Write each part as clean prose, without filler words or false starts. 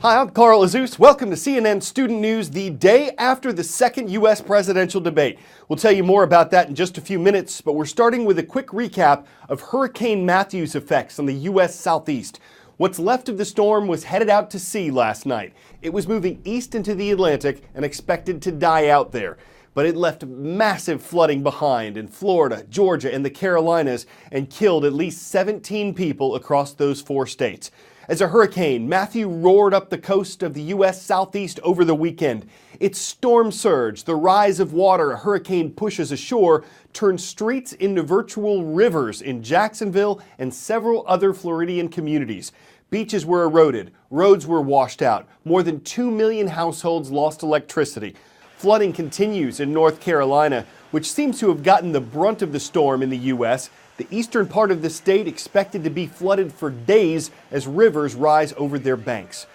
Hi, I'm Carl Azuz. Welcome to CNN Student News, the day after the second U.S. presidential debate. We'll tell you more about that in just a few minutes, but we're starting with a quick recap of Hurricane Matthew's effects on the U.S. Southeast. What's left of the storm was headed out to sea last night. It was moving east into the Atlantic and expected to die out there. But it left massive flooding behind in Florida, Georgia, and the Carolinas and killed at least 17 people across those four states. As a hurricane, Matthew roared up the coast of the U.S. Southeast over the weekend. Its storm surge, the rise of water a hurricane pushes ashore, turned streets into virtual rivers in Jacksonville and several other Floridian communities. Beaches were eroded, roads were washed out, more than 2 million households lost electricity. Flooding continues in North Carolina, which seems to have gotten the brunt of the storm in the U.S. The eastern part of the state expected to be flooded for days as rivers rise over their banks.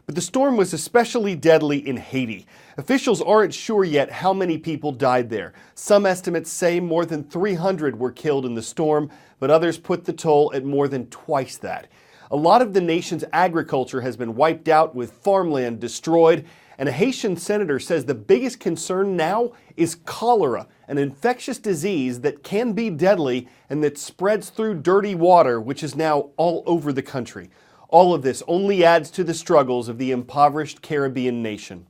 But the storm was especially deadly in Haiti. Officials aren't sure yet how many people died there. Some estimates say more than 300 were killed in the storm, but others put the toll at more than twice that. A lot of the nation's agriculture has been wiped out with farmland destroyed, and a Haitian senator says the biggest concern now is cholera, an infectious disease that can be deadly and that spreads through dirty water, which is now all over the country. All of this only adds to the struggles of the impoverished Caribbean nation.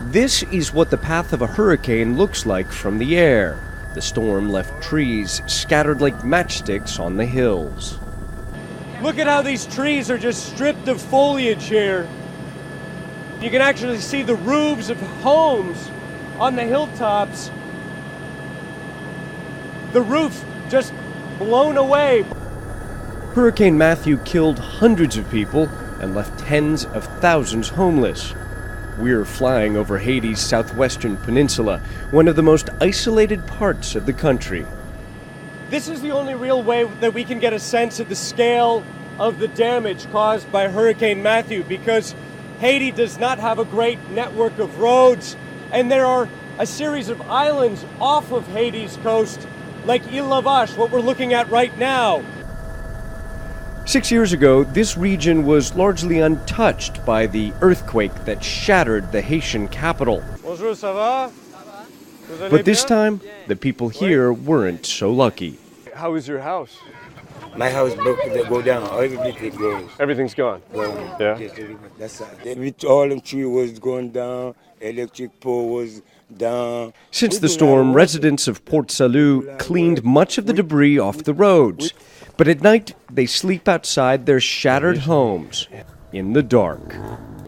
This is what the path of a hurricane looks like from the air. The storm left trees scattered like matchsticks on the hills. Look at how these trees are just stripped of foliage here. You can actually see the roofs of homes on the hilltops. The roof just blown away. Hurricane Matthew killed hundreds of people and left tens of thousands homeless. We're flying over Haiti's southwestern peninsula, one of the most isolated parts of the country. This is the only real way that we can get a sense of the scale of the damage caused by Hurricane Matthew, because Haiti does not have a great network of roads, and there are a series of islands off of Haiti's coast, like Ile La Vache, what we're looking at right now. 6 years ago, this region was largely untouched by the earthquake that shattered the Haitian capital. Bonjour, ça va? But this time, the people here weren't so lucky. How is your house? My house broke, they go down, everything goes. Everything's gone. Yeah? Yes, that's it. All the tree was going down, electric pole was down. Since the storm, residents of Port Salut cleaned much of the debris off the roads. But at night, they sleep outside their shattered homes in the dark.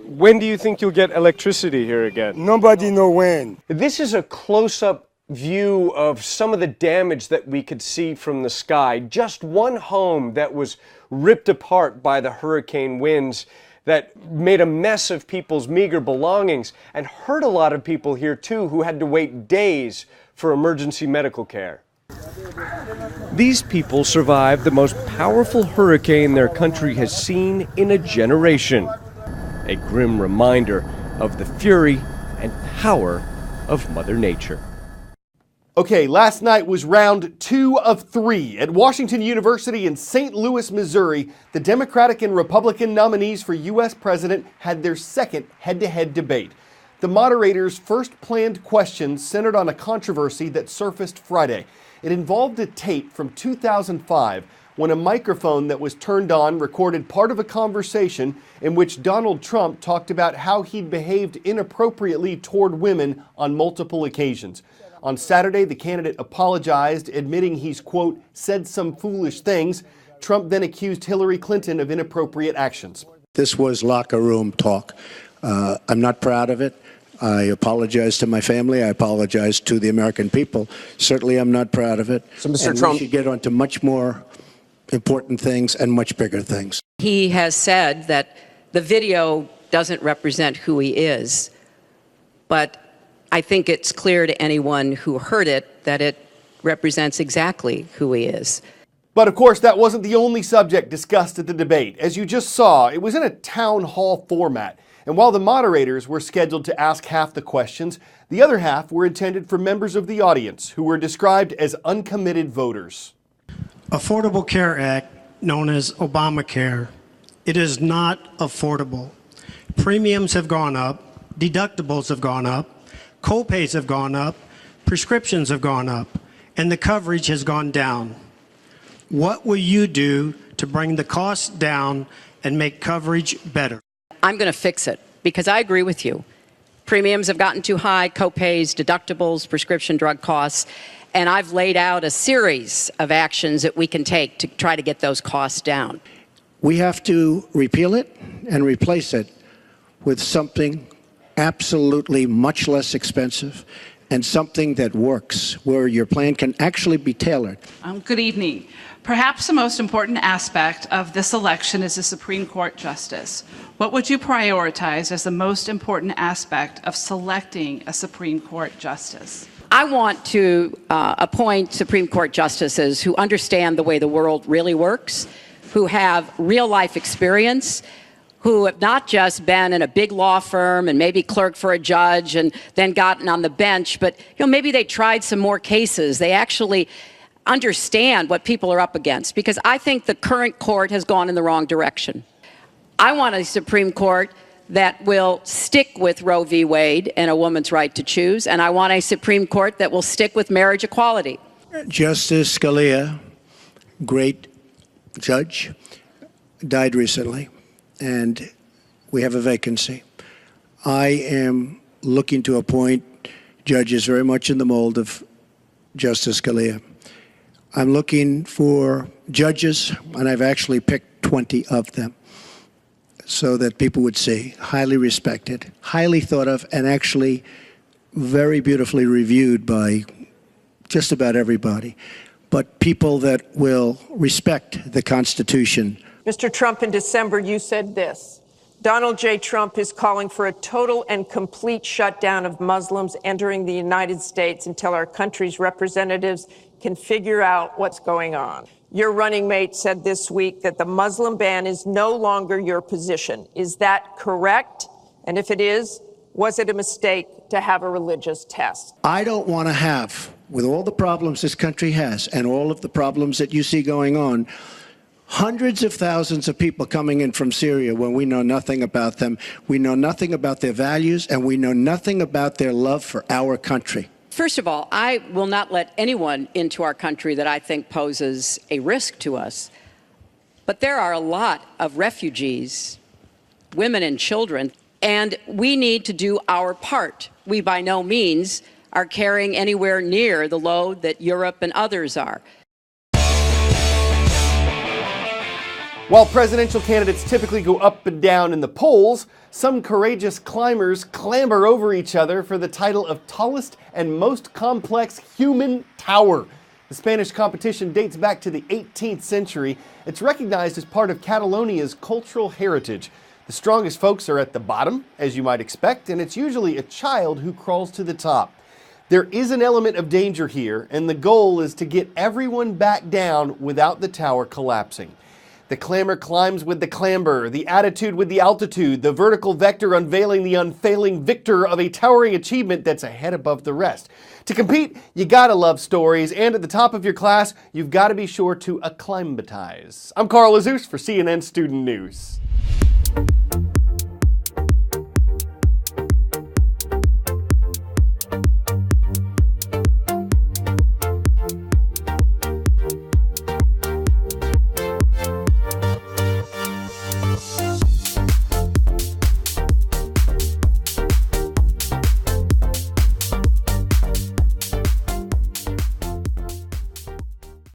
When do you think you'll get electricity here again? Nobody know when. This is a close-up view of some of the damage that we could see from the sky. Just one home that was ripped apart by the hurricane winds that made a mess of people's meager belongings and hurt a lot of people here too, who had to wait days for emergency medical care. These people survived the most powerful hurricane their country has seen in a generation. A grim reminder of the fury and power of Mother Nature. Okay, last night was round 2 of 3. At Washington University in St. Louis, Missouri, the Democratic and Republican nominees for U.S. president had their second head-to-head debate. The moderators' first planned questions centered on a controversy that surfaced Friday. It involved a tape from 2005 when a microphone that was turned on recorded part of a conversation in which Donald Trump talked about how he'd behaved inappropriately toward women on multiple occasions. On Saturday, the candidate apologized, admitting he's, quote, said some foolish things. Trump then accused Hillary Clinton of inappropriate actions. This was locker room talk. I'm not proud of it. I apologize to my family. I apologize to the American people. Certainly, I'm not proud of it. So, Mr. And Trump, we should get on to much more important things and much bigger things. He has said that the video doesn't represent who he is, but I think it's clear to anyone who heard it that it represents exactly who he is. But of course, that wasn't the only subject discussed at the debate. As you just saw, it was in a town hall format. And while the moderators were scheduled to ask half the questions, the other half were intended for members of the audience who were described as uncommitted voters. Affordable Care Act, known as Obamacare, It is not affordable. Premiums have gone up, deductibles have gone up, co-pays have gone up, prescriptions have gone up, and the coverage has gone down. What will you do to bring the costs down and make coverage better? I'm going to fix it because I agree with you. Premiums have gotten too high, co-pays, deductibles, prescription drug costs, and I've laid out a series of actions that we can take to try to get those costs down. We have to repeal it and replace it with something absolutely much less expensive and something that works, where your plan can actually be tailored. Good evening. Perhaps the most important aspect of this election is the Supreme Court justice. What would you prioritize as the most important aspect of selecting a Supreme Court justice? I want to appoint Supreme Court justices who understand the way the world really works, who have real-life experience, who have not just been in a big law firm and maybe clerked for a judge and then gotten on the bench, but maybe they tried some more cases. They actually understand what people are up against, because I think the current court has gone in the wrong direction. I want a Supreme Court that will stick with Roe v. Wade and a woman's right to choose, and I want a Supreme Court that will stick with marriage equality. Justice Scalia, great judge, died recently, and we have a vacancy. I am looking to appoint judges very much in the mold of Justice Scalia. I'm looking for judges, and I've actually picked 20 of them, so that people would see, highly respected, highly thought of, and actually very beautifully reviewed by just about everybody, but people that will respect the Constitution. Mr. Trump, in December, you said this: Donald J. Trump is calling for a total and complete shutdown of Muslims entering the United States until our country's representatives can figure out what's going on. Your running mate said this week that the Muslim ban is no longer your position. Is that correct? And if it is, was it a mistake to have a religious test? I don't want to have, with all the problems this country has and all of the problems that you see going on, hundreds of thousands of people coming in from Syria when we know nothing about them. We know nothing about their values, and we know nothing about their love for our country. First of all, I will not let anyone into our country that I think poses a risk to us. But there are a lot of refugees, women and children, and we need to do our part. We by no means are carrying anywhere near the load that Europe and others are. While presidential candidates typically go up and down in the polls, some courageous climbers clamber over each other for the title of tallest and most complex human tower. The Spanish competition dates back to the 18th century. It's recognized as part of Catalonia's cultural heritage. The strongest folks are at the bottom, as you might expect, and it's usually a child who crawls to the top. There is an element of danger here, and the goal is to get everyone back down without the tower collapsing. The clamor climbs with the clamber, the attitude with the altitude, the vertical vector unveiling the unfailing victor of a towering achievement that's a head above the rest. To compete, you gotta love stories, and at the top of your class, you've gotta be sure to acclimatize. I'm Carl Azuz for CNN Student News.